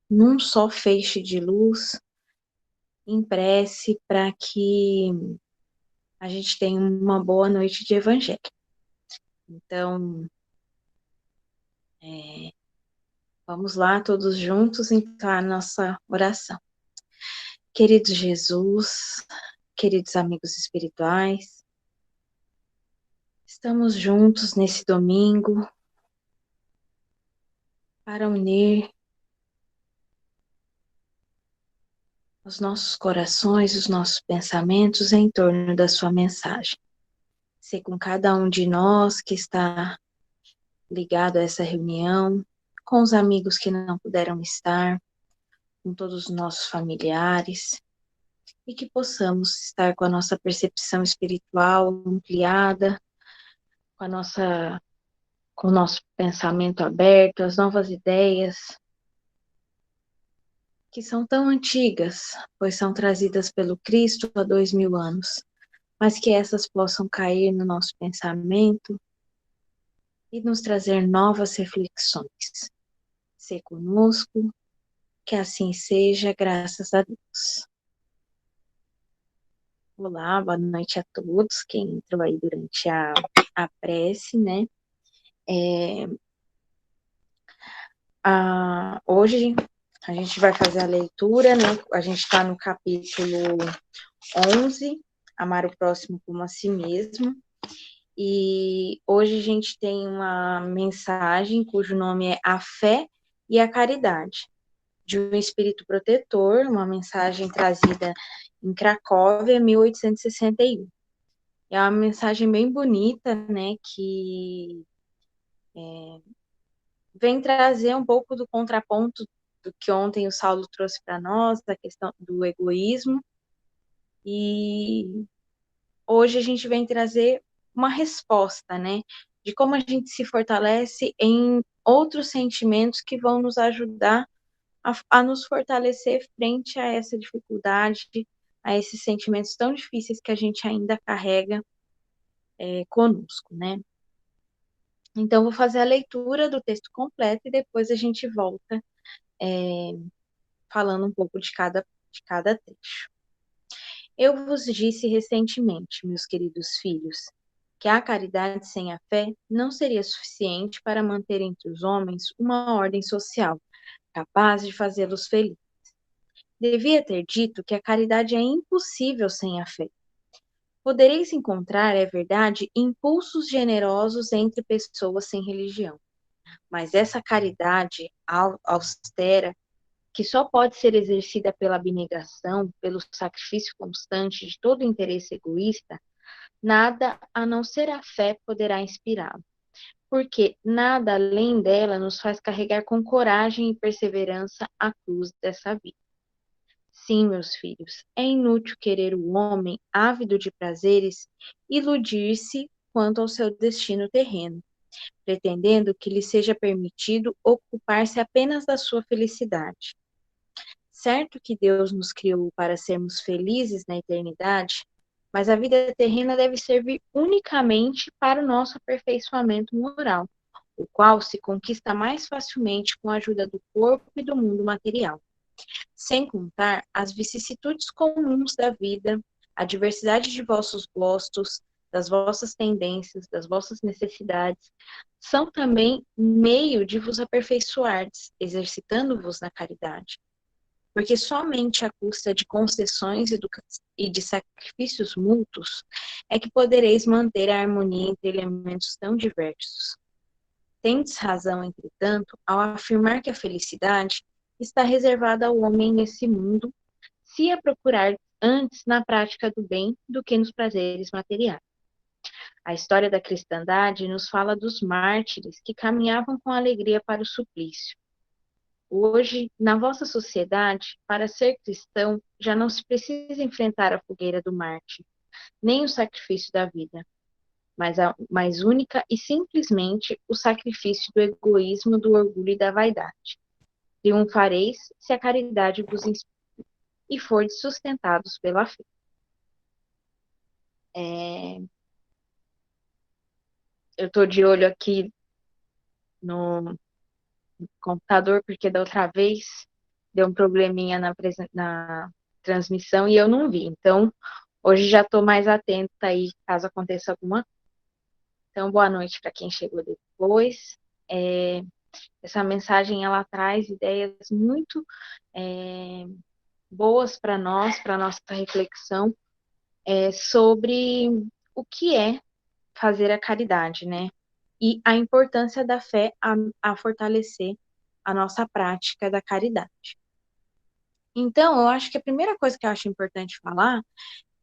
num só feixe de luz, em prece, para que a gente tenha uma boa noite de evangelho. Então, vamos lá, todos juntos, então, a nossa oração. Querido Jesus, queridos amigos espirituais, estamos juntos nesse domingo para unir os nossos corações, os nossos pensamentos em torno da sua mensagem. Ser com cada um de nós que está ligado a essa reunião, com os amigos que não puderam estar, com todos os nossos familiares, e que possamos estar com a nossa percepção espiritual ampliada, com o nosso pensamento aberto, as novas ideias, que são tão antigas, pois são trazidas pelo Cristo há 2000 anos, mas que essas possam cair no nosso pensamento e nos trazer novas reflexões. Ser conosco, que assim seja, graças a Deus. Olá, boa noite a todos, quem entrou aí durante a prece, né? Hoje a gente vai fazer a leitura, né? A gente está no capítulo 11, Amar o Próximo como a Si Mesmo. E hoje a gente tem uma mensagem cujo nome é A Fé e a Caridade, de um espírito protetor, uma mensagem trazida em Cracóvia, 1861. É uma mensagem bem bonita, né, que vem trazer um pouco do contraponto do que ontem o Saulo trouxe para nós, da questão do egoísmo, e hoje a gente vem trazer uma resposta, né, de como a gente se fortalece em outros sentimentos que vão nos ajudar a nos fortalecer frente a essa dificuldade, a esses sentimentos tão difíceis que a gente ainda carrega conosco, né. Então, vou fazer a leitura do texto completo e depois a gente volta falando um pouco de cada trecho. Eu vos disse recentemente, meus queridos filhos, que a caridade sem a fé não seria suficiente para manter entre os homens uma ordem social capaz de fazê-los felizes. Devia ter dito que a caridade é impossível sem a fé. Podereis encontrar, é verdade, impulsos generosos entre pessoas sem religião, mas essa caridade austera, que só pode ser exercida pela abnegação, pelo sacrifício constante de todo interesse egoísta, nada a não ser a fé poderá inspirá-lo, porque nada além dela nos faz carregar com coragem e perseverança a cruz dessa vida. Sim, meus filhos, é inútil querer o homem, ávido de prazeres, iludir-se quanto ao seu destino terreno, pretendendo que lhe seja permitido ocupar-se apenas da sua felicidade. Certo que Deus nos criou para sermos felizes na eternidade, mas a vida terrena deve servir unicamente para o nosso aperfeiçoamento moral, o qual se conquista mais facilmente com a ajuda do corpo e do mundo material. Sem contar as vicissitudes comuns da vida, a diversidade de vossos gostos, das vossas tendências, das vossas necessidades, são também meio de vos aperfeiçoardes, exercitando-vos na caridade. Porque somente à custa de concessões e de sacrifícios mútuos é que podereis manter a harmonia entre elementos tão diversos. Tendes razão, entretanto, ao afirmar que a felicidade está reservada ao homem nesse mundo, se a procurar antes na prática do bem do que nos prazeres materiais. A história da cristandade nos fala dos mártires que caminhavam com alegria para o suplício. Hoje, na vossa sociedade, para ser cristão, já não se precisa enfrentar a fogueira do mártir, nem o sacrifício da vida, mas única e simplesmente o sacrifício do egoísmo, do orgulho e da vaidade. Triunfareis se a caridade vos inspira e fordes sustentados pela fé. Eu estou de olho aqui no computador, porque da outra vez deu um probleminha na transmissão e eu não vi. Então, hoje já estou mais atenta aí, caso aconteça alguma coisa. Então, boa noite para quem chegou depois. É, essa mensagem, ela traz ideias muito boas para nós, para nossa reflexão, sobre o que é fazer a caridade, né? E a importância da fé a fortalecer a nossa prática da caridade. Então, eu acho que a primeira coisa que eu acho importante falar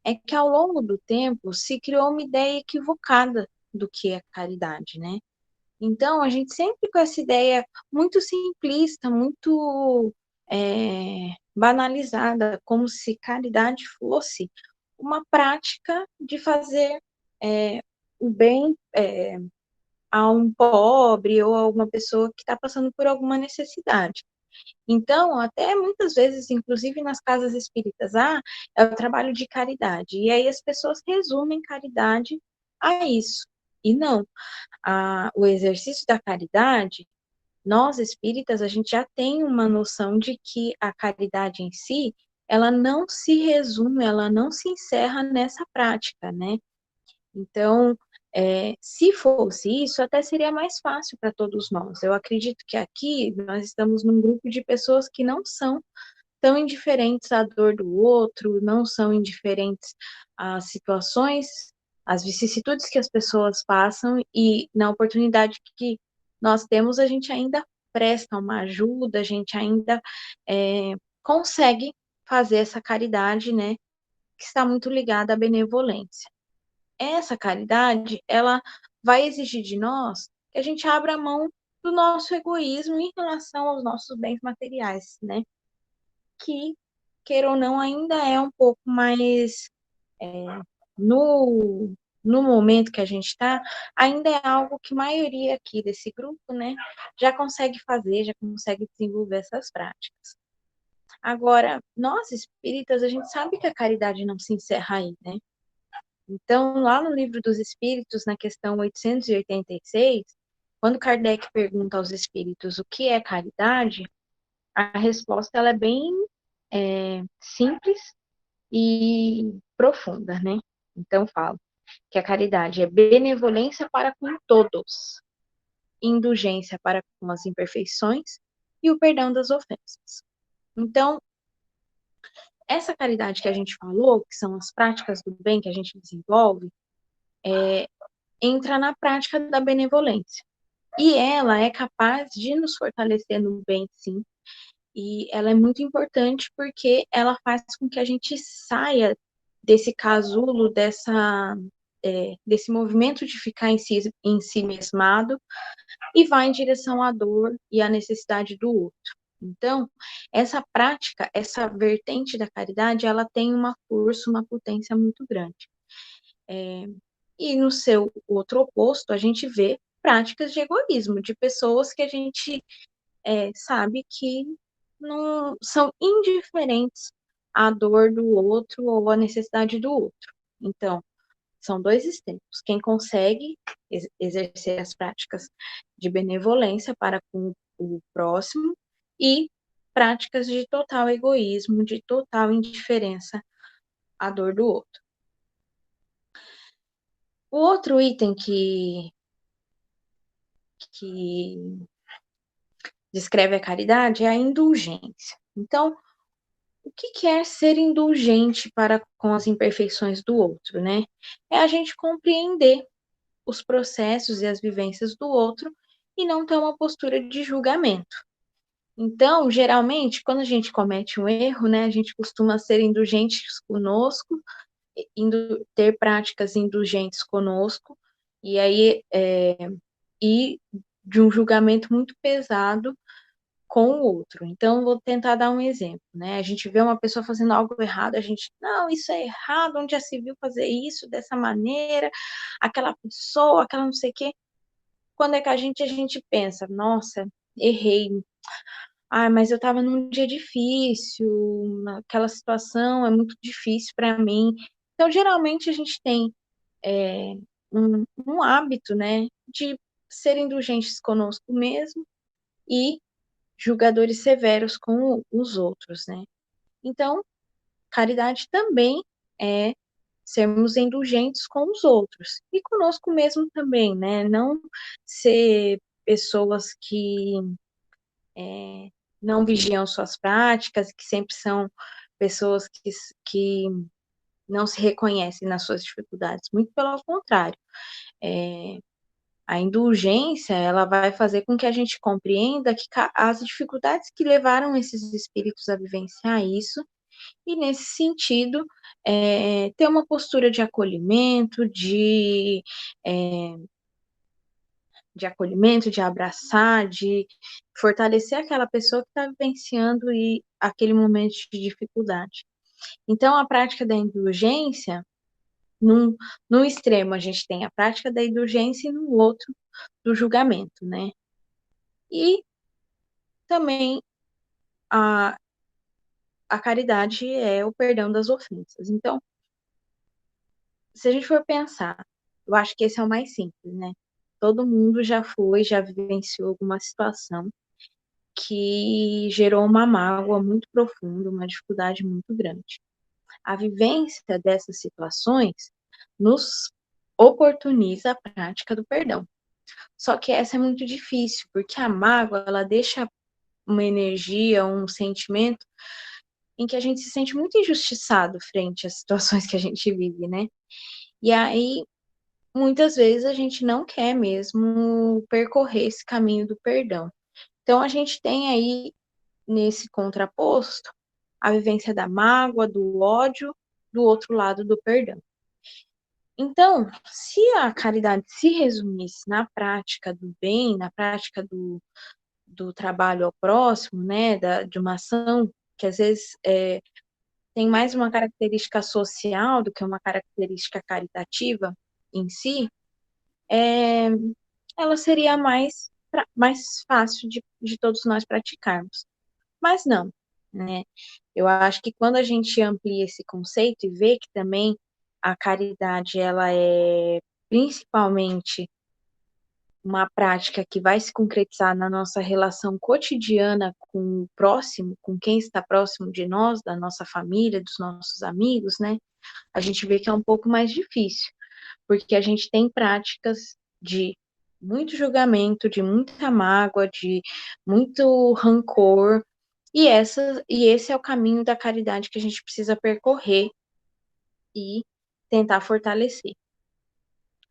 é que ao longo do tempo se criou uma ideia equivocada do que é caridade, né? Então, a gente sempre com essa ideia muito simplista, muito banalizada, como se caridade fosse uma prática de fazer o bem a um pobre ou a uma pessoa que está passando por alguma necessidade. Então, até muitas vezes, inclusive nas casas espíritas, é o trabalho de caridade. E aí as pessoas resumem caridade a isso. E não, o exercício da caridade, nós espíritas, a gente já tem uma noção de que a caridade em si, ela não se resume, ela não se encerra nessa prática, né? Então, se fosse isso, até seria mais fácil para todos nós. Eu acredito que aqui nós estamos num grupo de pessoas que não são tão indiferentes à dor do outro, não são indiferentes às situações, às vicissitudes que as pessoas passam, e na oportunidade que nós temos, a gente ainda presta uma ajuda, a gente ainda consegue fazer essa caridade, né, que está muito ligada à benevolência. Essa caridade, ela vai exigir de nós que a gente abra mão do nosso egoísmo em relação aos nossos bens materiais, né? Que, queira ou não, ainda é um pouco mais no, no momento que a gente está, ainda é algo que a maioria aqui desse grupo, né, já consegue fazer, já consegue desenvolver essas práticas. Agora, nós espíritas, a gente sabe que a caridade não se encerra aí, né? Então, lá no Livro dos Espíritos, na questão 886, quando Kardec pergunta aos espíritos o que é caridade, a resposta ela é bem simples e profunda, né? Então, fala que a caridade é benevolência para com todos, indulgência para com as imperfeições e o perdão das ofensas. Então, essa caridade que a gente falou, que são as práticas do bem que a gente desenvolve, entra na prática da benevolência. E ela é capaz de nos fortalecer no bem, sim. E ela é muito importante porque ela faz com que a gente saia desse casulo, desse movimento de ficar em si mesmado e vá em direção à dor e à necessidade do outro. Então, essa prática, essa vertente da caridade, ela tem uma força, uma potência muito grande. E no seu outro oposto, a gente vê práticas de egoísmo, de pessoas que a gente sabe que não são indiferentes à dor do outro ou à necessidade do outro. Então, são dois extremos. Quem consegue exercer as práticas de benevolência para com o próximo e práticas de total egoísmo, de total indiferença à dor do outro. O outro item que descreve a caridade é a indulgência. Então, o que é ser indulgente para com as imperfeições do outro, né? É a gente compreender os processos e as vivências do outro e não ter uma postura de julgamento. Então, geralmente, quando a gente comete um erro, né, a gente costuma ser indulgente conosco, ter práticas indulgentes conosco, e aí e de um julgamento muito pesado com o outro. Então, vou tentar dar um exemplo, né? A gente vê uma pessoa fazendo algo errado, a gente, não, isso é errado, onde já se viu fazer isso dessa maneira, aquela pessoa, aquela não sei o quê. Quando é que a gente pensa, nossa, errei. Ah, mas eu estava num dia difícil, aquela situação é muito difícil para mim. Então, geralmente, a gente tem um hábito, né, de ser indulgentes conosco mesmo e julgadores severos com os outros, né? Então, caridade também é sermos indulgentes com os outros e conosco mesmo também, né? Não ser pessoas que não vigiam suas práticas, que sempre são pessoas que não se reconhecem nas suas dificuldades. Muito pelo contrário. A indulgência, ela vai fazer com que a gente compreenda que as dificuldades que levaram esses espíritos a vivenciar isso, e nesse sentido, ter uma postura é, de acolhimento, de abraçar, de fortalecer aquela pessoa que está vivenciando aquele momento de dificuldade. Então, a prática da indulgência, num extremo, a gente tem a prática da indulgência e no outro, do julgamento, né? E também a, a caridade é o perdão das ofensas. Então, se a gente for pensar, eu acho que esse é o mais simples, né? Todo mundo já vivenciou alguma situação que gerou uma mágoa muito profunda, uma dificuldade muito grande. A vivência dessas situações nos oportuniza a prática do perdão. Só que essa é muito difícil, porque a mágoa, ela deixa uma energia, um sentimento em que a gente se sente muito injustiçado frente às situações que a gente vive, né? E aí, muitas vezes, a gente não quer mesmo percorrer esse caminho do perdão. Então, a gente tem aí, nesse contraposto, a vivência da mágoa, do ódio, do outro lado do perdão. Então, se a caridade se resumisse na prática do bem, na prática do trabalho ao próximo, né, de uma ação que às vezes tem mais uma característica social do que uma característica caritativa em si, é, ela seria mais fácil de todos nós praticarmos. Mas não, né? Eu acho que quando a gente amplia esse conceito e vê que também a caridade ela é principalmente uma prática que vai se concretizar na nossa relação cotidiana com o próximo, com quem está próximo de nós, da nossa família, dos nossos amigos, né? A gente vê que é um pouco mais difícil, porque a gente tem práticas de muito julgamento, de muita mágoa, de muito rancor, e esse é o caminho da caridade que a gente precisa percorrer e tentar fortalecer.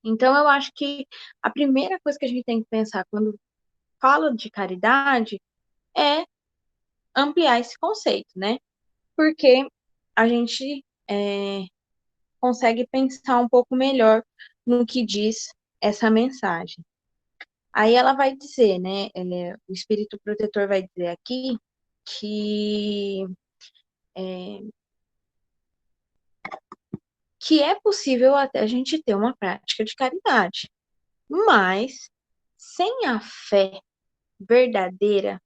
Então, eu acho que a primeira coisa que a gente tem que pensar quando fala de caridade é ampliar esse conceito, né? Porque a gente consegue pensar um pouco melhor no que diz essa mensagem. Aí ela vai dizer, né? O espírito protetor vai dizer aqui que que é possível até a gente ter uma prática de caridade, mas sem a fé verdadeira,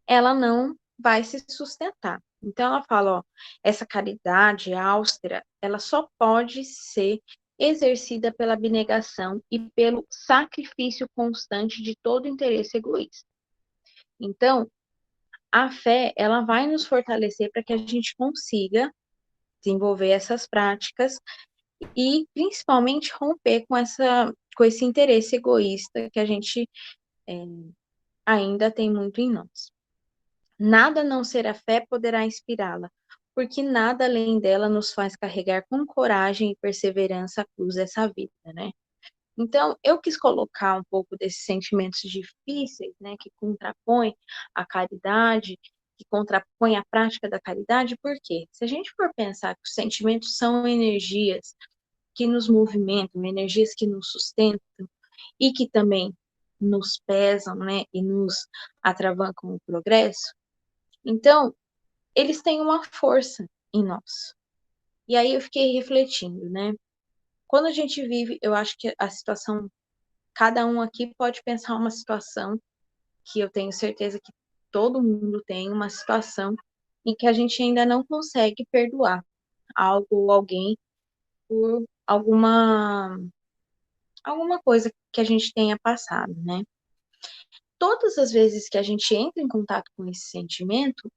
ela não vai se sustentar. Então ela fala, ó, essa caridade austera, ela só pode ser exercida pela abnegação e pelo sacrifício constante de todo interesse egoísta. Então, a fé, ela vai nos fortalecer para que a gente consiga desenvolver essas práticas e principalmente romper com esse interesse egoísta que a gente ainda tem muito em nós. Nada a não ser a fé poderá inspirá-la, porque nada além dela nos faz carregar com coragem e perseverança a cruz dessa vida, né? Então, eu quis colocar um pouco desses sentimentos difíceis, né, que contrapõem a caridade, que contrapõem a prática da caridade, porque se a gente for pensar que os sentimentos são energias que nos movimentam, energias que nos sustentam e que também nos pesam, né, e nos atravancam o progresso, então, eles têm uma força em nós. E aí eu fiquei refletindo, né? Quando a gente vive, eu acho que a situação, cada um aqui pode pensar uma situação que eu tenho certeza que todo mundo tem uma situação em que a gente ainda não consegue perdoar algo ou alguém por alguma coisa que a gente tenha passado, né? todas as vezes que a gente entra em contato com esse sentimento,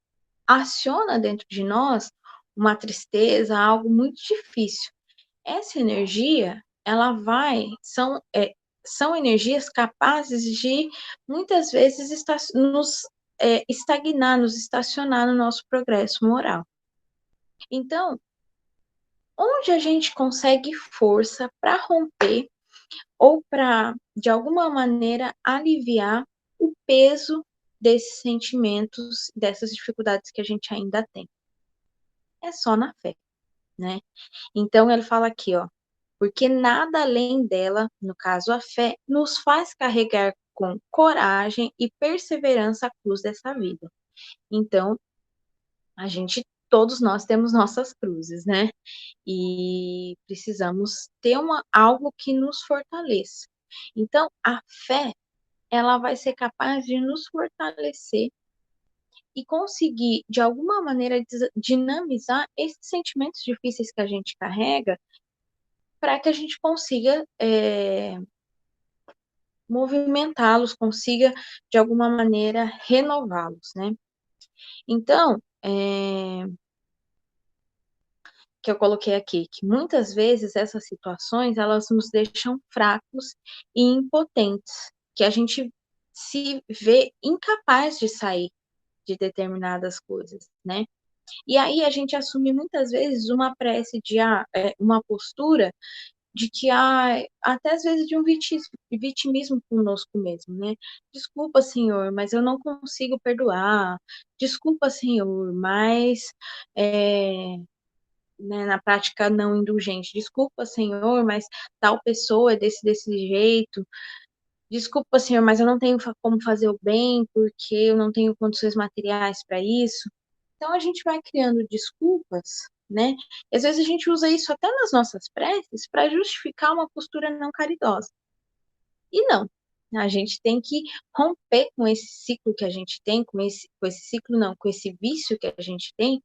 aciona dentro de nós uma tristeza, algo muito difícil. Essa energia, ela são energias capazes de, muitas vezes, nos estagnar, nos estacionar no nosso progresso moral. Então, onde a gente consegue força para romper ou para, de alguma maneira, aliviar o peso desses sentimentos, dessas dificuldades que a gente ainda tem? É só na fé, né? Então, ele fala aqui, ó, porque nada além dela, no caso a fé, nos faz carregar com coragem e perseverança a cruz dessa vida. Então, todos nós temos nossas cruzes, né? E precisamos ter algo que nos fortaleça. Então, a fé, ela vai ser capaz de nos fortalecer e conseguir, de alguma maneira, dinamizar esses sentimentos difíceis que a gente carrega para que a gente consiga movimentá-los, consiga, de alguma maneira, renová-los, né? Então, que eu coloquei aqui, que muitas vezes essas situações, elas nos deixam fracos e impotentes, que a gente se vê incapaz de sair de determinadas coisas, né? E aí a gente assume muitas vezes uma prece de uma postura de que até às vezes de um vitimismo conosco mesmo, né? Desculpa, Senhor, mas eu não consigo perdoar. Desculpa, Senhor, mas né, na prática não indulgente. Desculpa, Senhor, mas tal pessoa é desse jeito. Desculpa, Senhor, mas eu não tenho como fazer o bem porque eu não tenho condições materiais para isso. Então a gente vai criando desculpas, né? E às vezes a gente usa isso até nas nossas preces para justificar uma postura não caridosa. E não, a gente tem que romper com esse ciclo que a gente tem, com esse ciclo não, com esse vício que a gente tem,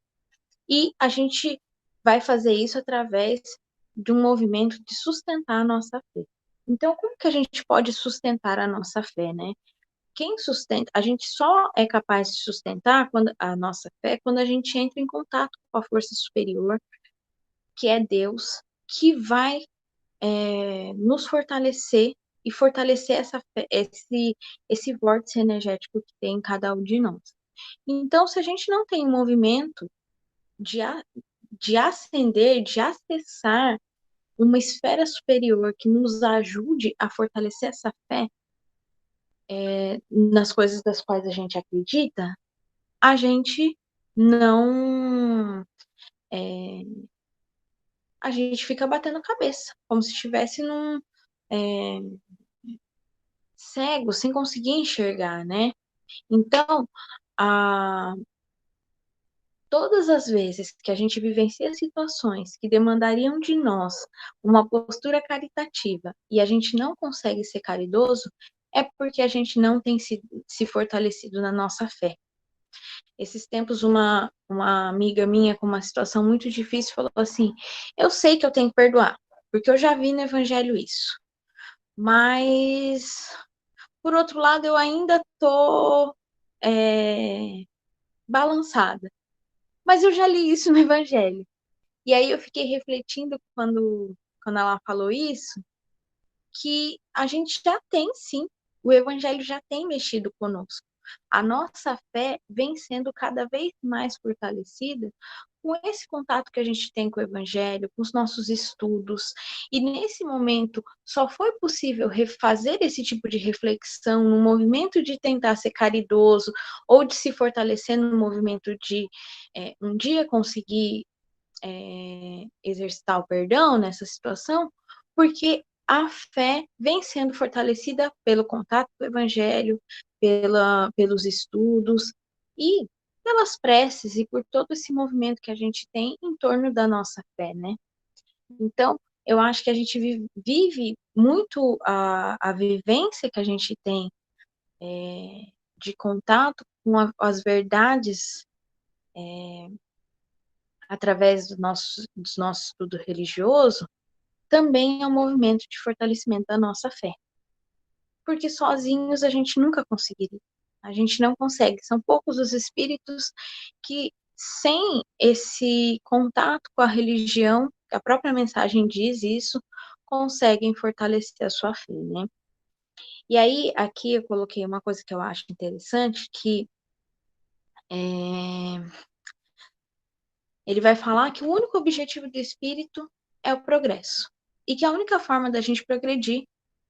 e a gente vai fazer isso através de um movimento de sustentar a nossa fé. Então, como que a gente pode sustentar a nossa fé, né? Quem sustenta, a gente só é capaz de sustentar a nossa fé quando a gente entra em contato com a força superior, que é Deus, que vai nos fortalecer e fortalecer esse vórtice energético que tem em cada um de nós. Então, se a gente não tem um movimento de ascender, de acessar uma esfera superior que nos ajude a fortalecer essa fé nas coisas das quais a gente acredita, a gente não. A gente fica batendo cabeça, como se estivesse cego, sem conseguir enxergar, né? Então, a, todas as vezes que a gente vivencia situações que demandariam de nós uma postura caritativa e a gente não consegue ser caridoso, é porque a gente não tem se fortalecido na nossa fé. Esses tempos, uma amiga minha com uma situação muito difícil falou assim: eu sei que eu tenho que perdoar, porque eu já vi no Evangelho isso. Mas, por outro lado, eu ainda tô balançada. Mas eu já li isso no Evangelho. E aí eu fiquei refletindo quando ela falou isso, que a gente já tem sim, o Evangelho já tem mexido conosco. A nossa fé vem sendo cada vez mais fortalecida com esse contato que a gente tem com o Evangelho, com os nossos estudos. E nesse momento só foi possível refazer esse tipo de reflexão no movimento de tentar ser caridoso ou de se fortalecer no movimento de um dia conseguir exercitar o perdão nessa situação, porque a fé vem sendo fortalecida pelo contato com o Evangelho, pelos estudos e pelas preces e por todo esse movimento que a gente tem em torno da nossa fé, né? Então, eu acho que a gente vive muito a vivência que a gente tem de contato com as verdades através dos nosso estudo religioso, também é um movimento de fortalecimento da nossa fé. porque sozinhos a gente nunca conseguiria. A gente não consegue. São poucos os espíritos que, sem esse contato com a religião, a própria mensagem diz isso, conseguem fortalecer a sua fé, né? E aí, aqui eu coloquei uma coisa que eu acho interessante, que ele vai falar que o único objetivo do espírito é o progresso. E que a única forma da gente progredir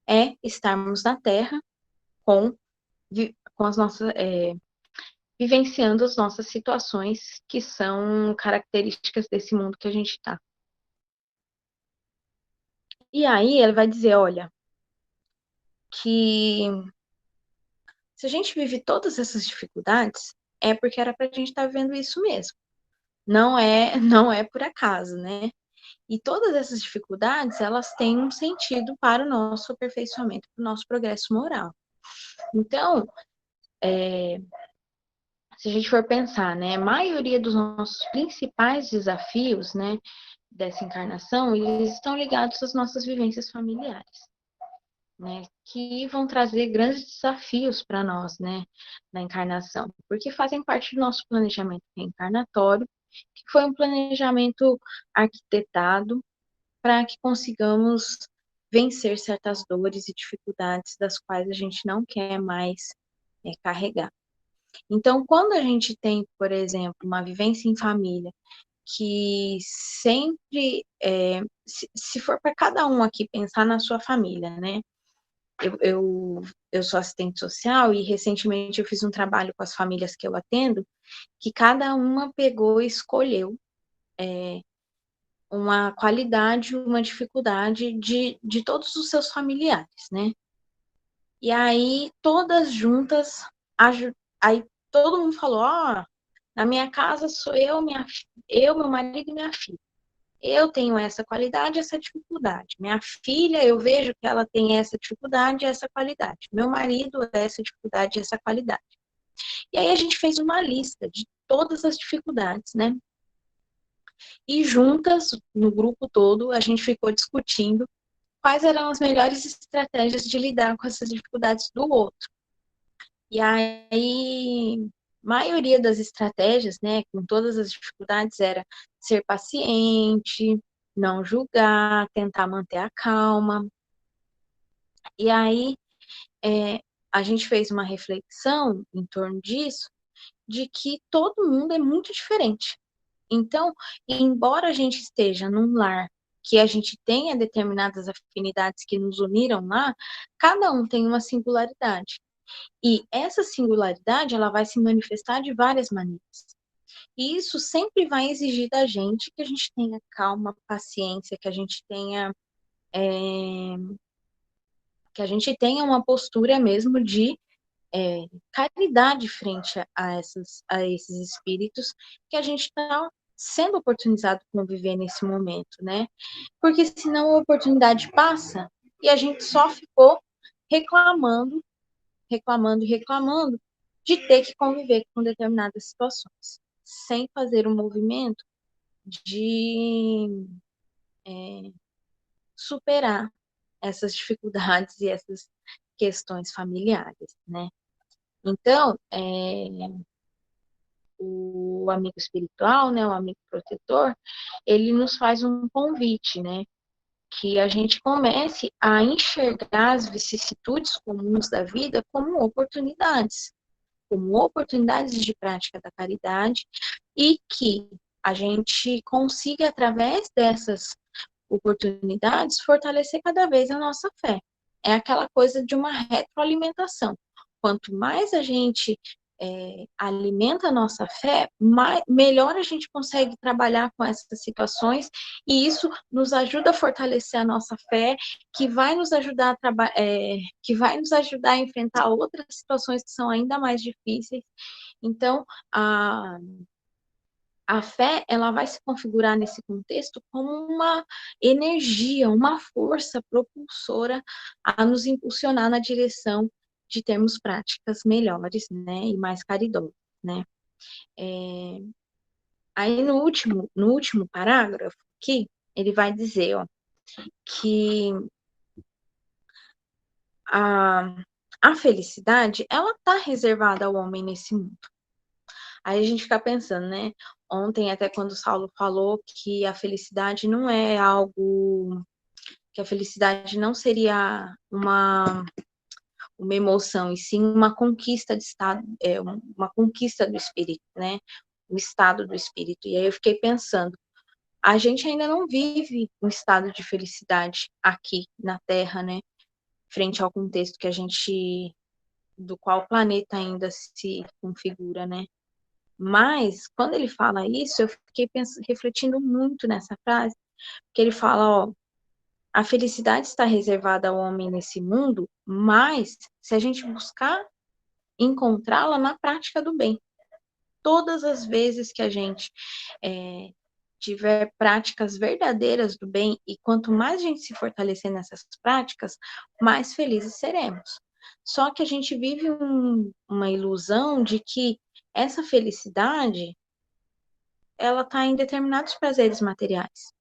é estarmos na Terra com, com as nossas, vivenciando as nossas situações que são características desse mundo que a gente está. E aí ele vai dizer, olha, que se a gente vive todas essas dificuldades, é porque era para a gente estar vivendo isso mesmo. Não é por acaso, né? E todas essas dificuldades, elas têm um sentido para o nosso aperfeiçoamento, para o nosso progresso moral. Então, se a gente for pensar, né, a maioria dos nossos principais desafios, né, dessa encarnação, eles estão ligados às nossas vivências familiares, né, que vão trazer grandes desafios para nós, né, na encarnação, porque fazem parte do nosso planejamento reencarnatório, que foi um planejamento arquitetado para que consigamos vencer certas dores e dificuldades das quais a gente não quer mais carregar. Então, quando a gente tem, por exemplo, uma vivência em família, que sempre, se for para cada um aqui pensar na sua família, né? Eu sou assistente social e recentemente eu fiz um trabalho com as famílias que eu atendo, que cada uma pegou e escolheu uma qualidade, uma dificuldade de todos os seus familiares, né? E aí, todas juntas, aí todo mundo falou, ó, na minha casa sou eu, meu marido e minha filha. Eu tenho essa qualidade, essa dificuldade. Minha filha, eu vejo que ela tem essa dificuldade, essa qualidade. Meu marido, essa dificuldade, essa qualidade. E aí a gente fez uma lista de todas as dificuldades, né? E juntas, no grupo todo, a gente ficou discutindo quais eram as melhores estratégias de lidar com essas dificuldades do outro. E aí, maioria das estratégias, né, com todas as dificuldades, era ser paciente, não julgar, tentar manter a calma. E aí, a gente fez uma reflexão em torno disso, de que todo mundo é muito diferente. Então, embora a gente esteja num lar que a gente tenha determinadas afinidades que nos uniram lá, cada um tem uma singularidade. E essa singularidade, ela vai se manifestar de várias maneiras. E isso sempre vai exigir da gente que a gente tenha calma, paciência, que a gente tenha uma postura mesmo de caridade frente a esses espíritos que a gente está sendo oportunizado com viver nesse momento, né? Porque senão a oportunidade passa e a gente só ficou reclamando, reclamando e reclamando de ter que conviver com determinadas situações, sem fazer um movimento de superar essas dificuldades e essas questões familiares, né? Então, o amigo espiritual, né, o amigo protetor, ele nos faz um convite, né, que a gente comece a enxergar as vicissitudes comuns da vida como oportunidades de prática da caridade e que a gente consiga, através dessas oportunidades, fortalecer cada vez a nossa fé. É aquela coisa de uma retroalimentação. Quanto mais a gente alimenta a nossa fé, melhor a gente consegue trabalhar com essas situações e isso nos ajuda a fortalecer a nossa fé, que vai nos ajudar que vai nos ajudar a enfrentar outras situações que são ainda mais difíceis. Então, a fé, ela vai se configurar nesse contexto como uma energia, uma força propulsora a nos impulsionar na direção de termos práticas melhores, né, e mais caridosas, né. Aí no último parágrafo aqui, ele vai dizer, ó, que a, a felicidade, ela está reservada ao homem nesse mundo. Aí a gente fica pensando, né? Ontem, até quando o Saulo falou que a felicidade não é algo, que a felicidade não seria uma emoção, e sim uma conquista de estado, uma conquista do espírito, né? O estado do espírito. E aí eu fiquei pensando, a gente ainda não vive um estado de felicidade aqui na Terra, né? Frente ao contexto que a gente, do qual o planeta ainda se configura, né? Mas, quando ele fala isso, eu fiquei refletindo muito nessa frase, que ele fala, ó, a felicidade está reservada ao homem nesse mundo, mas se a gente buscar encontrá-la na prática do bem. Todas as vezes que a gente tiver práticas verdadeiras do bem, e quanto mais a gente se fortalecer nessas práticas, mais felizes seremos. Só que a gente vive uma ilusão de que essa felicidade, ela está em determinados prazeres materiais.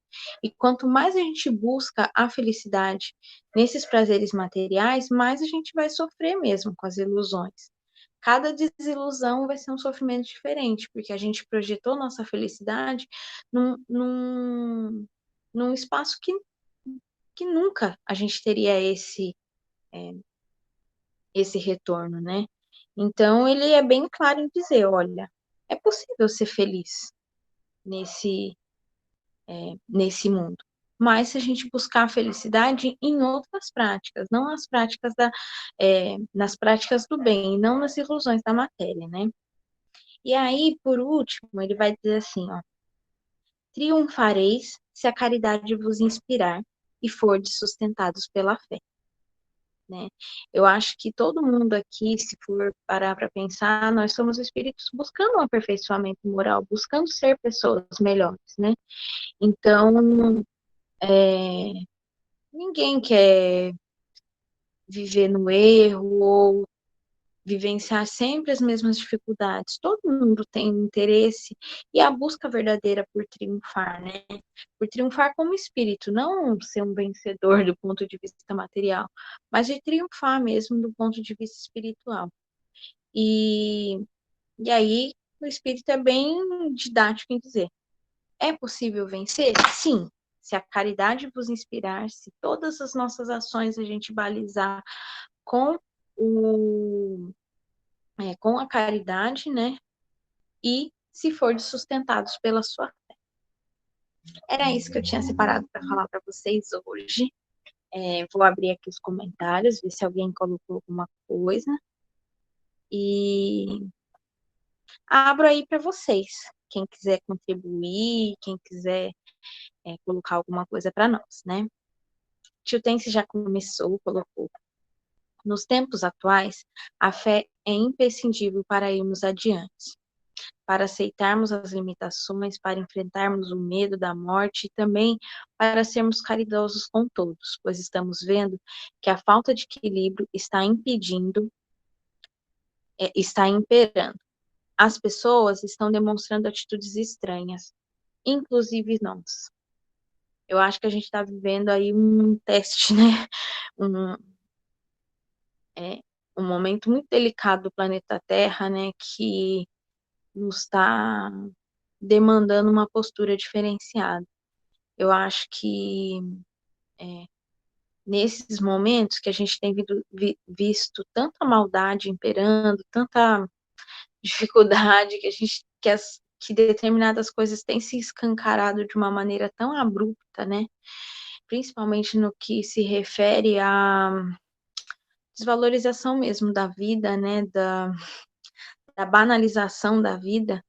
E quanto mais a gente busca a felicidade nesses prazeres materiais, mais a gente vai sofrer mesmo com as ilusões. Cada desilusão vai ser um sofrimento diferente, porque a gente projetou nossa felicidade num espaço que nunca a gente teria esse retorno, né? Então, ele é bem claro em dizer, olha, é possível ser feliz nesse mundo. Mas se a gente buscar a felicidade em outras práticas, não nas práticas do bem, e não nas ilusões da matéria, né? E aí, por último, ele vai dizer assim, ó, triunfareis se a caridade vos inspirar e fordes sustentados pela fé, né? Eu acho que todo mundo aqui, se for parar para pensar, nós somos espíritos buscando um aperfeiçoamento moral, buscando ser pessoas melhores, né? Então, ninguém quer viver no erro ou vivenciar sempre as mesmas dificuldades. Todo mundo tem interesse e a busca verdadeira por triunfar, né? Por triunfar como espírito, não ser um vencedor do ponto de vista material, mas de triunfar mesmo do ponto de vista espiritual. E aí o espírito é bem didático em dizer: é possível vencer? Sim. Se a caridade vos inspirar, se todas as nossas ações a gente balizar com com a caridade, né? E se for sustentados pela sua fé. Era isso que eu tinha separado para falar para vocês hoje. Vou abrir aqui os comentários, ver se alguém colocou alguma coisa. E abro aí para vocês. Quem quiser contribuir, quem quiser colocar alguma coisa para nós, né? Tio Tense já começou, colocou. Nos tempos atuais, a fé é imprescindível para irmos adiante, para aceitarmos as limitações, para enfrentarmos o medo da morte e também para sermos caridosos com todos, pois estamos vendo que a falta de equilíbrio está imperando. As pessoas estão demonstrando atitudes estranhas, inclusive nós. Eu acho que a gente está vivendo aí um teste, né? Um, um momento muito delicado do planeta Terra, né? Que nos está demandando uma postura diferenciada. Eu acho que nesses momentos que a gente tem visto tanta maldade imperando, tanta dificuldade, que determinadas coisas têm se escancarado de uma maneira tão abrupta, né? Principalmente no que se refere à desvalorização mesmo da vida, né? Da banalização da vida,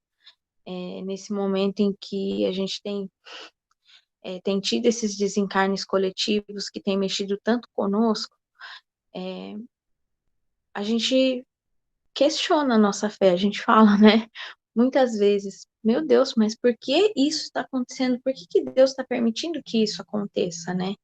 nesse momento em que a gente tem tido esses desencarnes coletivos que têm mexido tanto conosco, a gente questiona a nossa fé, a gente fala, né, muitas vezes, meu Deus, mas por que isso está acontecendo? Por que Deus está permitindo que isso aconteça, né?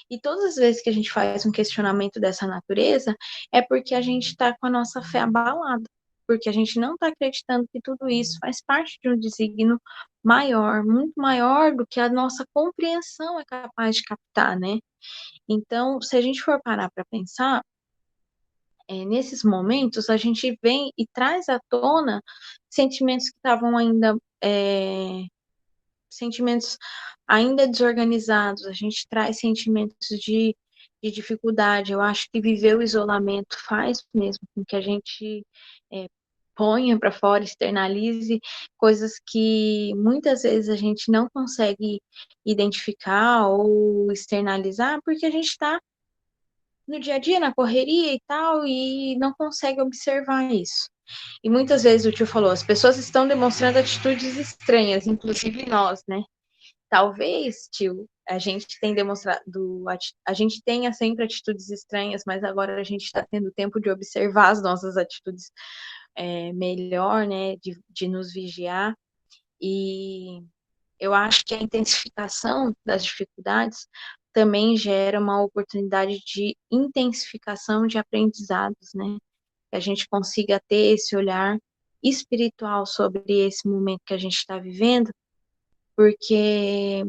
E todas as vezes que a gente faz um questionamento dessa natureza, é porque a gente está com a nossa fé abalada, porque a gente não está acreditando que tudo isso faz parte de um desígnio maior, muito maior do que a nossa compreensão é capaz de captar, né? Então, se a gente for parar para pensar, nesses momentos, a gente vem e traz à tona sentimentos que estavam ainda, sentimentos ainda desorganizados, a gente traz sentimentos de dificuldade. Eu acho que viver o isolamento faz mesmo com que a gente ponha para fora, externalize coisas que muitas vezes a gente não consegue identificar ou externalizar, porque a gente está no dia a dia, na correria e tal, e não consegue observar isso. E muitas vezes o tio falou, as pessoas estão demonstrando atitudes estranhas, inclusive nós, né? Talvez, tio, a gente tenha demonstrado, a gente tenha sempre atitudes estranhas, mas agora a gente está tendo tempo de observar as nossas atitudes melhor, né? De nos vigiar. E eu acho que a intensificação das dificuldades também gera uma oportunidade de intensificação de aprendizados, né? Que a gente consiga ter esse olhar espiritual sobre esse momento que a gente está vivendo, porque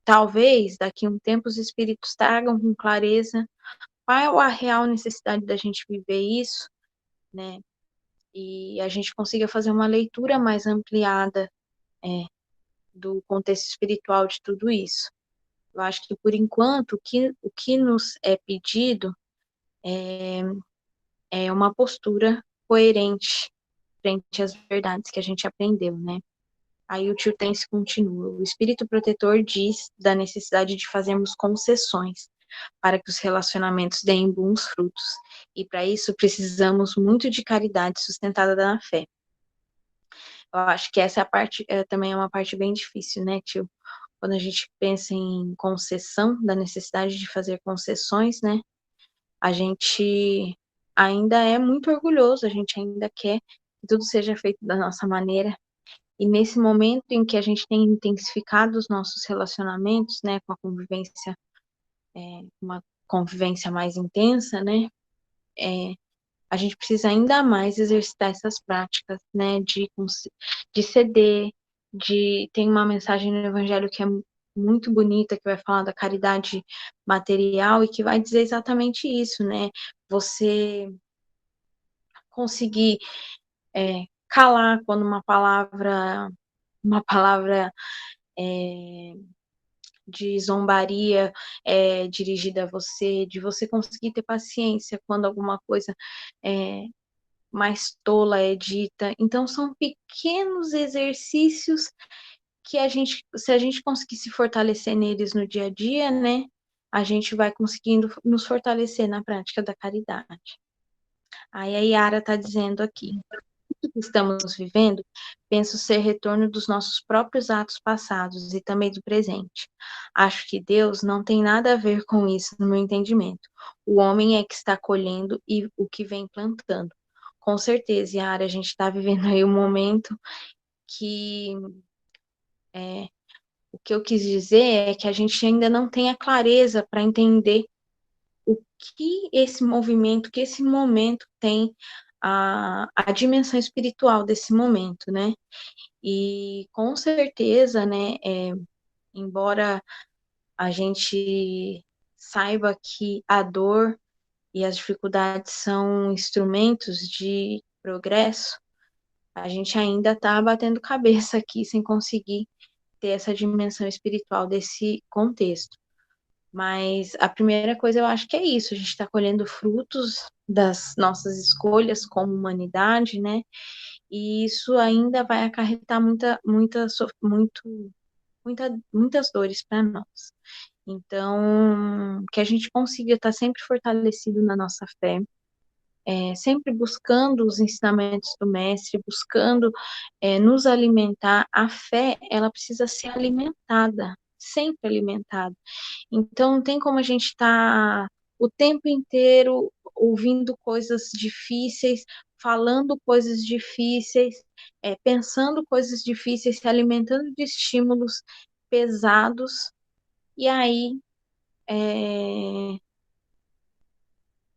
talvez daqui a um tempo os espíritos tragam com clareza qual a real necessidade da gente viver isso, né? E a gente consiga fazer uma leitura mais ampliada do contexto espiritual de tudo isso. Eu acho que, por enquanto, o que nos é pedido é uma postura coerente frente às verdades que a gente aprendeu, né? Aí o tio Tense continua. O espírito protetor diz da necessidade de fazermos concessões para que os relacionamentos deem bons frutos. E para isso precisamos muito de caridade sustentada na fé. Eu acho que essa é a parte, também é uma parte bem difícil, né, tio? Quando a gente pensa em concessão, da necessidade de fazer concessões, né? A gente ainda é muito orgulhoso, a gente ainda quer que tudo seja feito da nossa maneira. E nesse momento em que a gente tem intensificado os nossos relacionamentos, né, com a convivência, uma convivência mais intensa, né, a gente precisa ainda mais exercitar essas práticas, né, de ceder, tem uma mensagem no Evangelho que é muito bonita, que vai falar da caridade material e que vai dizer exatamente isso, né, você conseguir calar quando uma palavra de zombaria dirigida a você, de você conseguir ter paciência quando alguma coisa mais tola é dita. Então, são pequenos exercícios que se a gente conseguir se fortalecer neles no dia a dia, né, a gente vai conseguindo nos fortalecer na prática da caridade. Aí a Yara está dizendo aqui, que estamos vivendo, penso ser retorno dos nossos próprios atos passados e também do presente. Acho que Deus não tem nada a ver com isso no meu entendimento. O homem é que está colhendo e o que vem plantando. Com certeza, Yara, a gente está vivendo aí um momento que o que eu quis dizer é que a gente ainda não tem a clareza para entender o que esse movimento, que esse momento tem a dimensão espiritual desse momento, né? E com certeza, né, embora a gente saiba que a dor e as dificuldades são instrumentos de progresso, a gente ainda está batendo cabeça aqui sem conseguir ter essa dimensão espiritual desse contexto. Mas a primeira coisa eu acho que é isso, a gente está colhendo frutos das nossas escolhas como humanidade, né? E isso ainda vai acarretar muitas dores para nós. Então, que a gente consiga estar sempre fortalecido na nossa fé, sempre buscando os ensinamentos do Mestre, buscando nos alimentar. A fé, ela precisa ser alimentada, sempre alimentada. Então, não tem como a gente estar o tempo inteiro ouvindo coisas difíceis, falando coisas difíceis, pensando coisas difíceis, se alimentando de estímulos pesados, e aí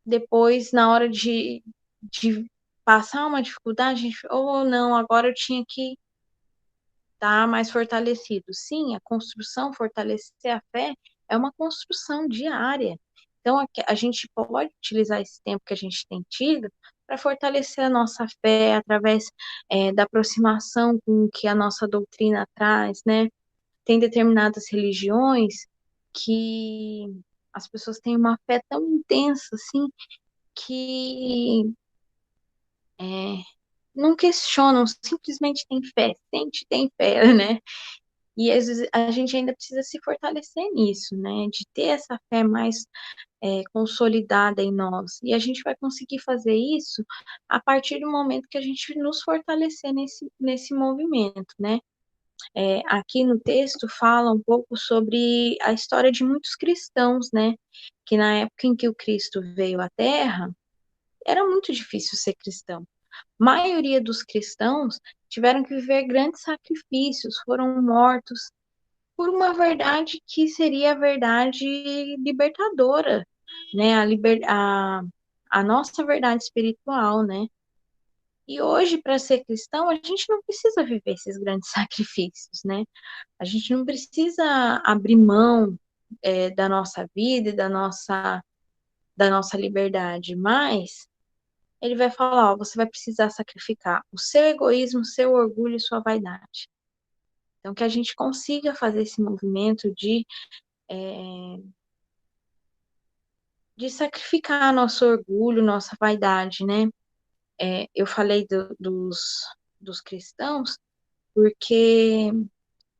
depois, na hora de passar uma dificuldade, a gente, ou não, agora eu tinha que estar mais fortalecido. Sim, a construção, fortalecer a fé, é uma construção diária. Então, a gente pode utilizar esse tempo que a gente tem tido para fortalecer a nossa fé através da aproximação com o que a nossa doutrina traz, né? Tem determinadas religiões que as pessoas têm uma fé tão intensa, assim, que não questionam, simplesmente têm fé, sente, tem fé, né? E às vezes a gente ainda precisa se fortalecer nisso, né? De ter essa fé mais consolidada em nós. E a gente vai conseguir fazer isso a partir do momento que a gente nos fortalecer nesse movimento, né? Aqui no texto fala um pouco sobre a história de muitos cristãos, né? Que na época em que o Cristo veio à Terra, era muito difícil ser cristão. A maioria dos cristãos tiveram que viver grandes sacrifícios, foram mortos por uma verdade que seria a verdade libertadora, né? A nossa verdade espiritual, né? E hoje, para ser cristão, a gente não precisa viver esses grandes sacrifícios, né? A gente não precisa abrir mão da nossa vida e da nossa liberdade, mas ele vai falar, ó, você vai precisar sacrificar o seu egoísmo, o seu orgulho e sua vaidade. Então, que a gente consiga fazer esse movimento de sacrificar nosso orgulho, nossa vaidade, né? Eu falei dos cristãos porque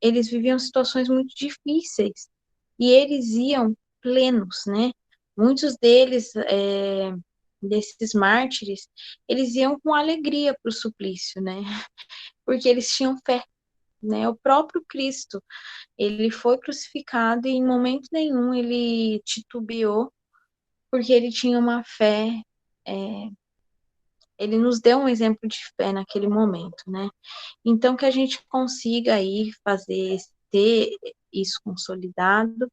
eles viviam situações muito difíceis e eles iam plenos, né? Muitos deles, desses mártires, eles iam com alegria para o suplício, né? Porque eles tinham fé, né? O próprio Cristo, ele foi crucificado e em momento nenhum ele titubeou, porque ele tinha uma fé, ele nos deu um exemplo de fé naquele momento, né? Então, que a gente consiga aí ter isso consolidado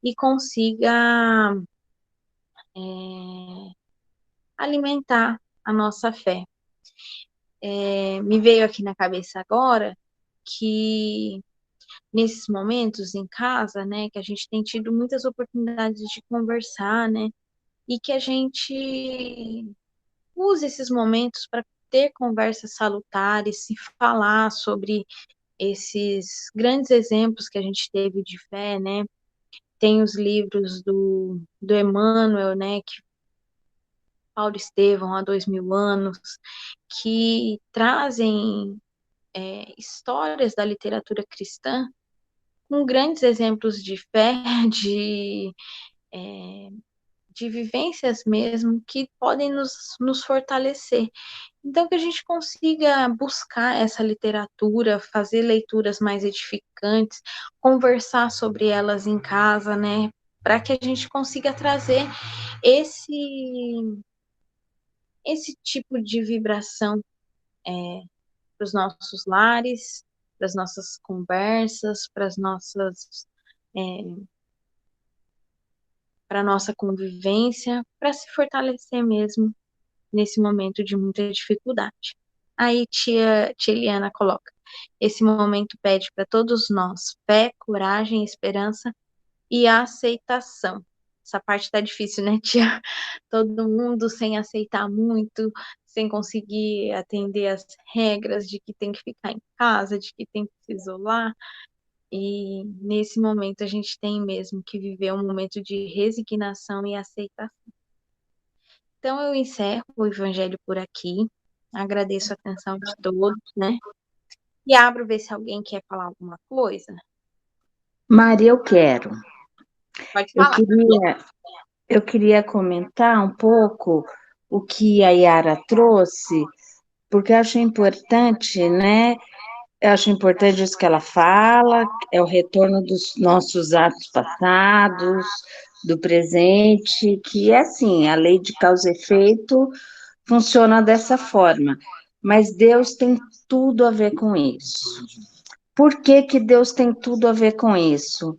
e consiga alimentar a nossa fé. Me veio aqui na cabeça agora que nesses momentos em casa, né, que a gente tem tido muitas oportunidades de conversar, né, e que a gente use esses momentos para ter conversas salutares, se falar sobre esses grandes exemplos que a gente teve de fé, né? Tem os livros do Emmanuel, né, que Paulo Estevão, há 2000 anos, que trazem histórias da literatura cristã com grandes exemplos de fé, de, de vivências mesmo, que podem nos fortalecer. Então, que a gente consiga buscar essa literatura, fazer leituras mais edificantes, conversar sobre elas em casa, né? Para que a gente consiga trazer esse, esse tipo de vibração para os nossos lares, para as nossas conversas, para a nossa convivência, para se fortalecer mesmo nesse momento de muita dificuldade. Aí tia Eliana coloca: esse momento pede para todos nós fé, coragem, esperança e aceitação. Essa parte tá difícil, né, tia? Todo mundo sem aceitar muito, sem conseguir atender as regras de que tem que ficar em casa, de que tem que se isolar. E nesse momento a gente tem mesmo que viver um momento de resignação e aceitação. Então eu encerro o evangelho por aqui. Agradeço a atenção de todos, né? E abro ver se alguém quer falar alguma coisa. Maria, eu quero. Pode Eu falar. queria, eu queria comentar um pouco o que a Yara trouxe, porque eu acho importante, né? Eu acho importante isso que ela fala, é o retorno dos nossos atos passados, do presente, que é assim, a lei de causa e efeito funciona dessa forma, mas Deus tem tudo a ver com isso. Por que que Deus tem tudo a ver com isso?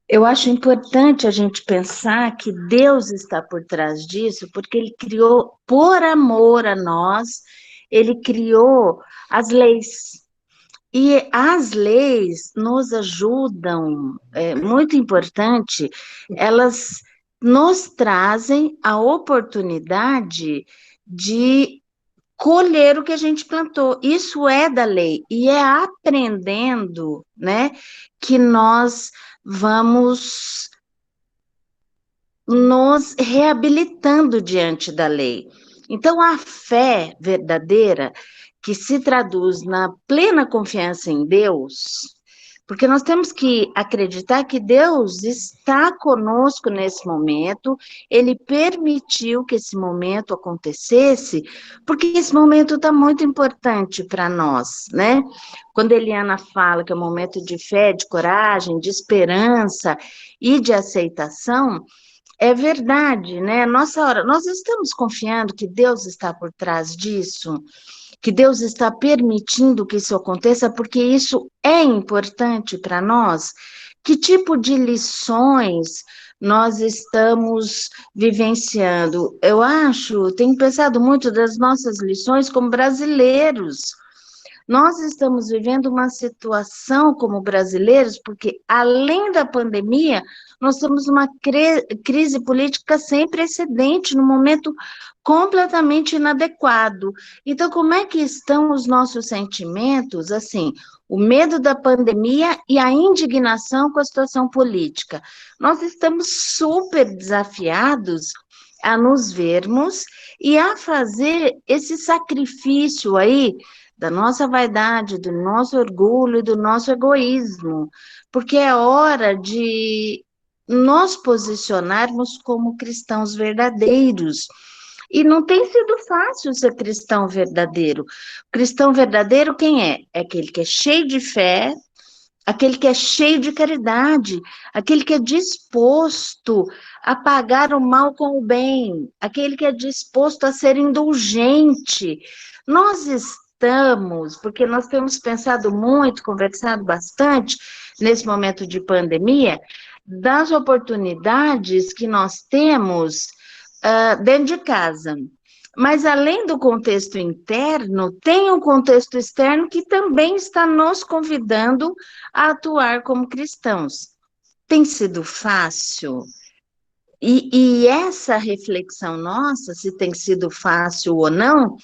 Eu acho importante a gente pensar que Deus está por trás disso, porque Ele criou, por amor a nós, Ele criou as leis. E as leis nos ajudam, é muito importante, elas nos trazem a oportunidade de colher o que a gente plantou. Isso é da lei, e é aprendendo, né, que nós vamos nos reabilitando diante da lei. Então, a fé verdadeira, que se traduz na plena confiança em Deus, porque nós temos que acreditar que Deus está conosco nesse momento, Ele permitiu que esse momento acontecesse, porque esse momento está muito importante para nós, né? Quando Eliana fala que é um momento de fé, de coragem, de esperança e de aceitação, é verdade, né? Nossa hora, nós estamos confiando que Deus está por trás disso, que Deus está permitindo que isso aconteça, porque isso é importante para nós. Que tipo de lições nós estamos vivenciando? Eu acho, tenho pensado muito das nossas lições como brasileiros. Nós estamos vivendo uma situação como brasileiros, porque além da pandemia, nós temos uma crise política sem precedente, num momento completamente inadequado. Então, como é que estão os nossos sentimentos? Assim, o medo da pandemia e a indignação com a situação política. Nós estamos super desafiados a nos vermos e a fazer esse sacrifício aí da nossa vaidade, do nosso orgulho e do nosso egoísmo, porque é hora de nos posicionarmos como cristãos verdadeiros. E não tem sido fácil ser cristão verdadeiro. Cristão verdadeiro, quem é? É aquele que é cheio de fé, aquele que é cheio de caridade, aquele que é disposto a pagar o mal com o bem, aquele que é disposto a ser indulgente. Nós estamos, porque nós temos pensado muito, conversado bastante nesse momento de pandemia, das oportunidades que nós temos dentro de casa. Mas, além do contexto interno, tem um contexto externo que também está nos convidando a atuar como cristãos. Tem sido fácil? E essa reflexão nossa, se tem sido fácil ou não,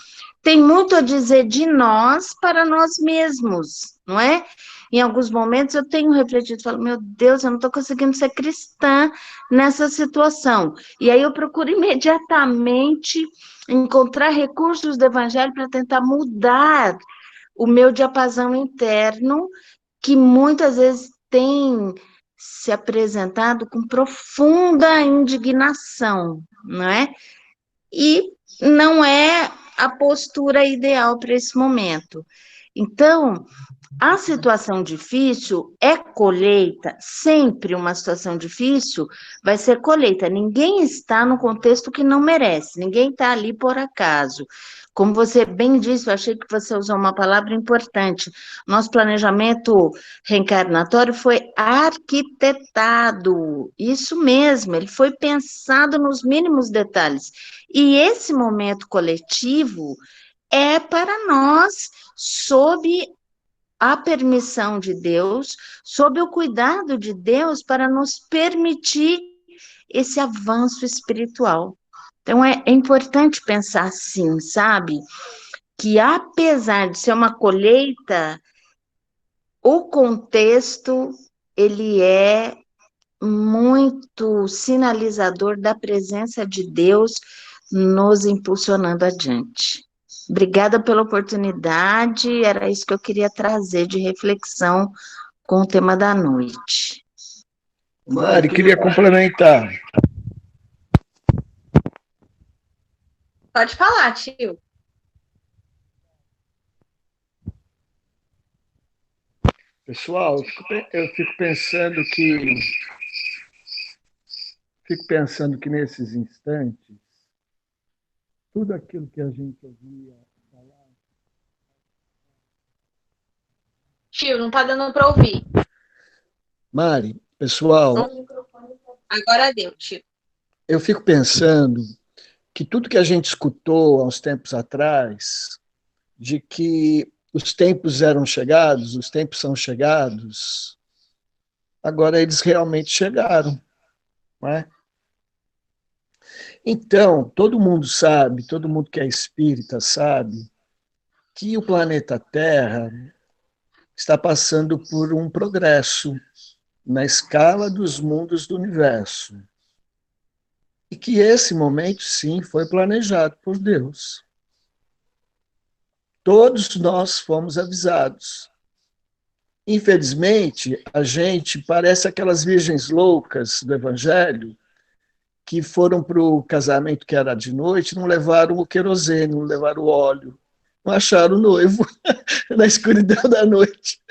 tem muito a dizer de nós para nós mesmos, não é? Em alguns momentos eu tenho refletido, falo, meu Deus, eu não estou conseguindo ser cristã nessa situação. E aí eu procuro imediatamente encontrar recursos do evangelho para tentar mudar o meu diapasão interno, que muitas vezes tem se apresentado com profunda indignação, não é? E não é a postura ideal para esse momento. Então, a situação difícil é colheita, sempre uma situação difícil vai ser colheita. Ninguém está no contexto que não merece, ninguém está ali por acaso. Como você bem disse, eu achei que você usou uma palavra importante. Nosso planejamento reencarnatório foi arquitetado, isso mesmo, ele foi pensado nos mínimos detalhes. E esse momento coletivo é para nós, sob a permissão de Deus, sob o cuidado de Deus para nos permitir esse avanço espiritual. Então, é importante pensar assim, sabe? Que apesar de ser uma colheita, o contexto, ele é muito sinalizador da presença de Deus nos impulsionando adiante. Obrigada pela oportunidade, era isso que eu queria trazer de reflexão com o tema da noite. Mari, queria complementar. Pode falar, tio. Pessoal, eu fico pensando que nesses instantes, tudo aquilo que a gente ouvia falar. Tio, não tá dando para ouvir. Mari, pessoal, Agora deu, tio. eu fico pensando que tudo que a gente escutou há uns tempos atrás, de que os tempos eram chegados, os tempos são chegados, agora eles realmente chegaram, não é? Então, todo mundo sabe, todo mundo que é espírita sabe, que o planeta Terra está passando por um progresso na escala dos mundos do universo. E que esse momento, sim, foi planejado por Deus. Todos nós fomos avisados. Infelizmente, a gente parece aquelas virgens loucas do Evangelho que foram para o casamento que era de noite, não levaram o querosene, não levaram o óleo, não acharam o noivo na escuridão da noite.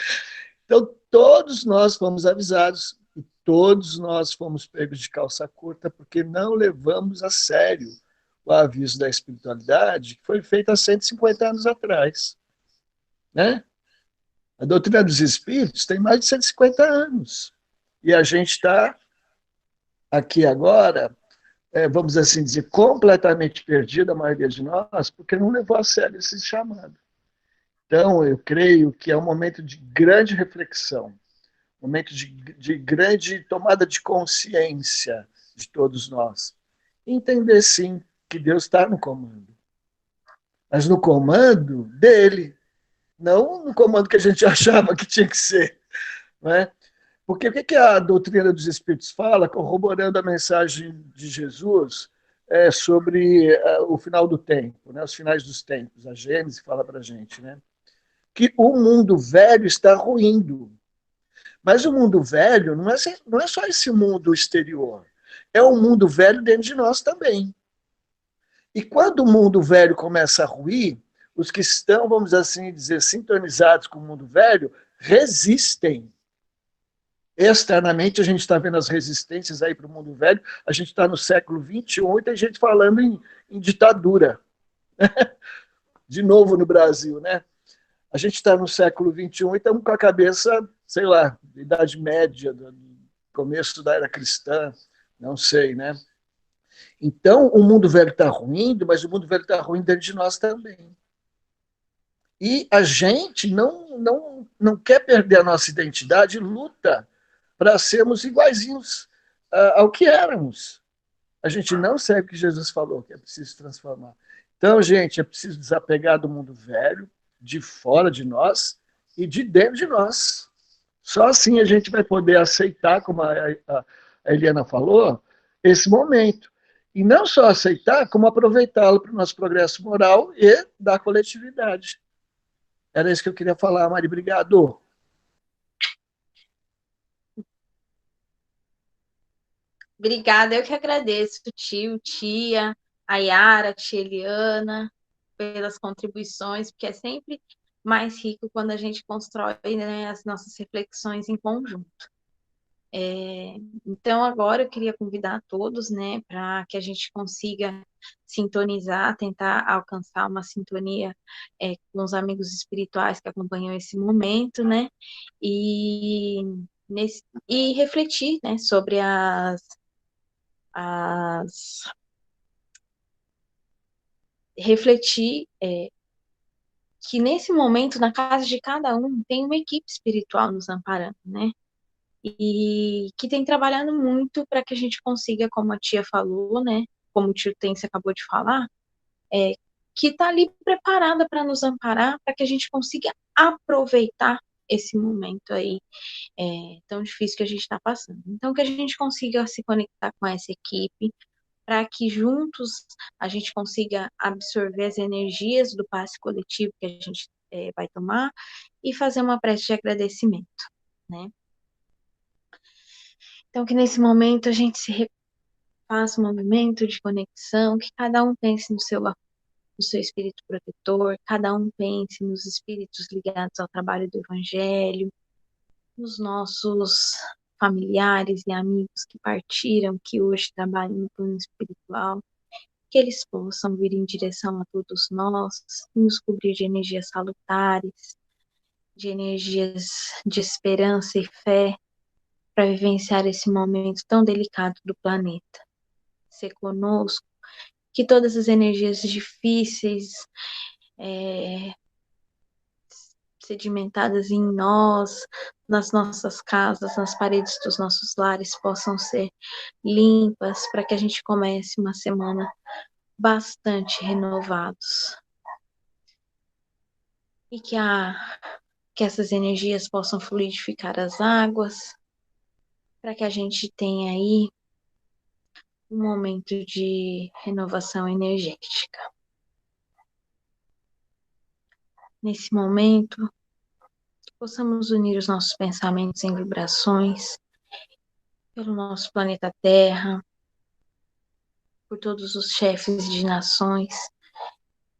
Então, todos nós fomos avisados e todos nós fomos pegos de calça curta porque não levamos a sério o aviso da espiritualidade que foi feito há 150 anos atrás. Né? A doutrina dos espíritos tem mais de 150 anos. E a gente está aqui agora, vamos assim dizer, completamente perdido, a maioria de nós, porque não levou a sério esse chamado. Então, eu creio que é um momento de grande reflexão, um momento de grande tomada de consciência de todos nós. Entender, sim, que Deus está no comando. Mas no comando dele, não no comando que a gente achava que tinha que ser. Não é? Porque o que a doutrina dos Espíritos fala, corroborando a mensagem de Jesus sobre o final do tempo, né? Os finais dos tempos? A Gênesis fala para a gente, né? Que o mundo velho está ruindo. Mas o mundo velho não é só esse mundo exterior, é o mundo velho dentro de nós também. E quando o mundo velho começa a ruir, os que estão, vamos assim dizer, sintonizados com o mundo velho, resistem. Externamente, a gente está vendo as resistências aí para o mundo velho, a gente está no século XXI e tem gente falando em ditadura. De novo no Brasil, né? A gente está no século XXI e estamos com a cabeça, sei lá, Idade Média, do começo da Era Cristã, não sei, né? Então, o mundo velho está ruindo, mas o mundo velho está ruindo dentro de nós também. E a gente não quer perder a nossa identidade, luta para sermos iguaizinhos ao que éramos. A gente não segue o que Jesus falou, que é preciso transformar. Então, gente, é preciso desapegar do mundo velho, de fora de nós e de dentro de nós. Só assim a gente vai poder aceitar, como a Eliana falou, esse momento. E não só aceitar, como aproveitá-lo para o nosso progresso moral e da coletividade. Era isso que eu queria falar, Mari. Obrigado. Obrigada, eu que agradeço, tio, tia, a Yara, tia Eliana, pelas contribuições, porque é sempre mais rico quando a gente constrói, né, as nossas reflexões em conjunto. Então, agora eu queria convidar todos, né, para que a gente consiga sintonizar, tentar alcançar uma sintonia com os amigos espirituais que acompanham esse momento, né, e, e refletir, né, sobre refletir que nesse momento, na casa de cada um, tem uma equipe espiritual nos amparando, né? E que tem trabalhado muito para que a gente consiga, como a tia falou, né? Como o tio Tense acabou de falar, que está ali preparada para nos amparar, para que a gente consiga aproveitar esse momento aí tão difícil que a gente está passando. Então, que a gente consiga se conectar com essa equipe, para que juntos a gente consiga absorver as energias do passe coletivo que a gente vai tomar e fazer uma prece de agradecimento, né? Então, que nesse momento a gente se faça um movimento de conexão, que cada um pense no seu espírito protetor, cada um pense nos espíritos ligados ao trabalho do Evangelho, nos nossos familiares e amigos que partiram, que hoje trabalham no plano espiritual, que eles possam vir em direção a todos nós, nos cobrir de energias salutares, de energias de esperança e fé, para vivenciar esse momento tão delicado do planeta. Ser conosco, que todas as energias difíceis sedimentadas em nós, nas nossas casas, nas paredes dos nossos lares, possam ser limpas, para que a gente comece uma semana bastante renovados. E que essas energias possam fluidificar as águas, para que a gente tenha aí um momento de renovação energética. Nesse momento, possamos unir os nossos pensamentos em vibrações pelo nosso planeta Terra, por todos os chefes de nações,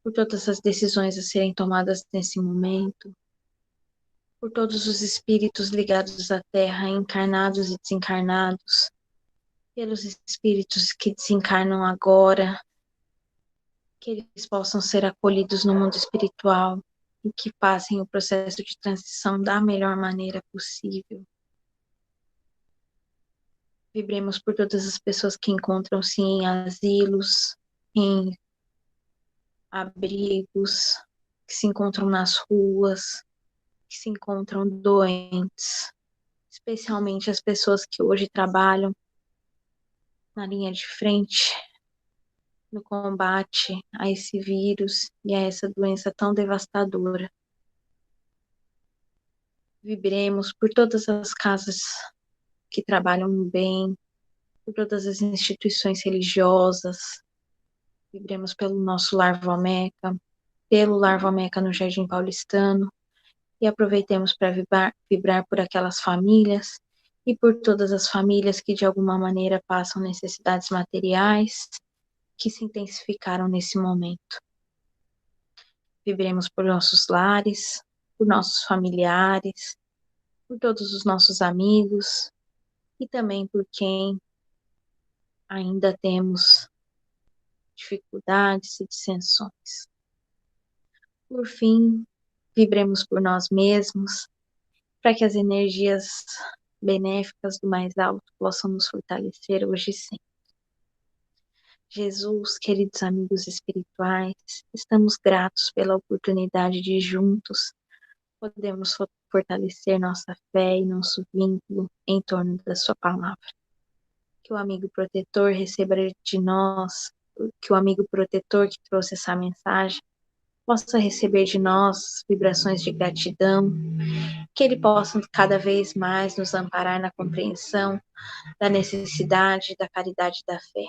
por todas as decisões a serem tomadas nesse momento, por todos os espíritos ligados à Terra, encarnados e desencarnados, pelos espíritos que desencarnam agora, que eles possam ser acolhidos no mundo espiritual e que passem o processo de transição da melhor maneira possível. Vibremos por todas as pessoas que encontram-se em asilos, em abrigos, que se encontram nas ruas, que se encontram doentes, especialmente as pessoas que hoje trabalham na linha de frente no combate a esse vírus e a essa doença tão devastadora. Vibremos por todas as casas que trabalham no bem, por todas as instituições religiosas. Vibremos pelo nosso Lar Valmeca, pelo Lar Valmeca no Jardim Paulistano, e aproveitemos para vibrar por aquelas famílias e por todas as famílias que de alguma maneira passam necessidades materiais que se intensificaram nesse momento. Vibremos por nossos lares, por nossos familiares, por todos os nossos amigos e também por quem ainda temos dificuldades e dissensões. Por fim, vibremos por nós mesmos, para que as energias benéficas do mais alto possam nos fortalecer hoje e sempre. Jesus, queridos amigos espirituais, estamos gratos pela oportunidade de juntos podemos fortalecer nossa fé e nosso vínculo em torno da sua palavra. Que o amigo protetor receba de nós, que o amigo protetor que trouxe essa mensagem possa receber de nós vibrações de gratidão, que ele possa cada vez mais nos amparar na compreensão da necessidade, da caridade e da fé.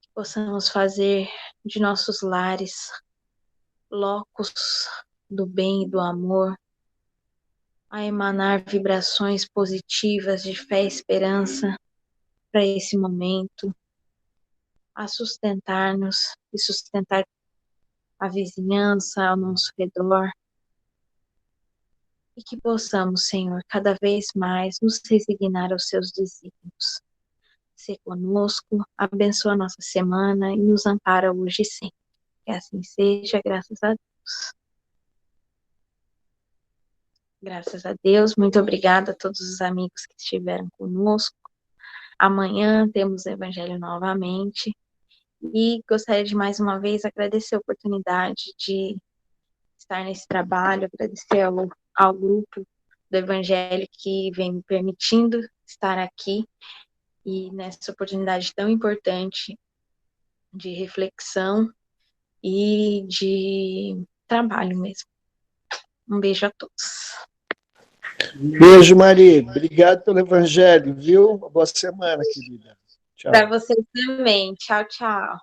Que possamos fazer de nossos lares locos do bem e do amor, a emanar vibrações positivas de fé e esperança para esse momento, a sustentar-nos e sustentar a vizinhança ao nosso redor, e que possamos, Senhor, cada vez mais nos resignar aos seus desígnios. Ser conosco, abençoa a nossa semana e nos ampara hoje e sempre. Que assim seja, graças a Deus. Graças a Deus, muito obrigada a todos os amigos que estiveram conosco. Amanhã temos o Evangelho novamente. E gostaria de mais uma vez agradecer a oportunidade de estar nesse trabalho, agradecer ao grupo do Evangelho que vem me permitindo estar aqui e nessa oportunidade tão importante de reflexão e de trabalho mesmo. Um beijo a todos. Beijo, Maria. Obrigado pelo Evangelho, viu? Boa semana, querida. Tchau. Para vocês também. Tchau, tchau.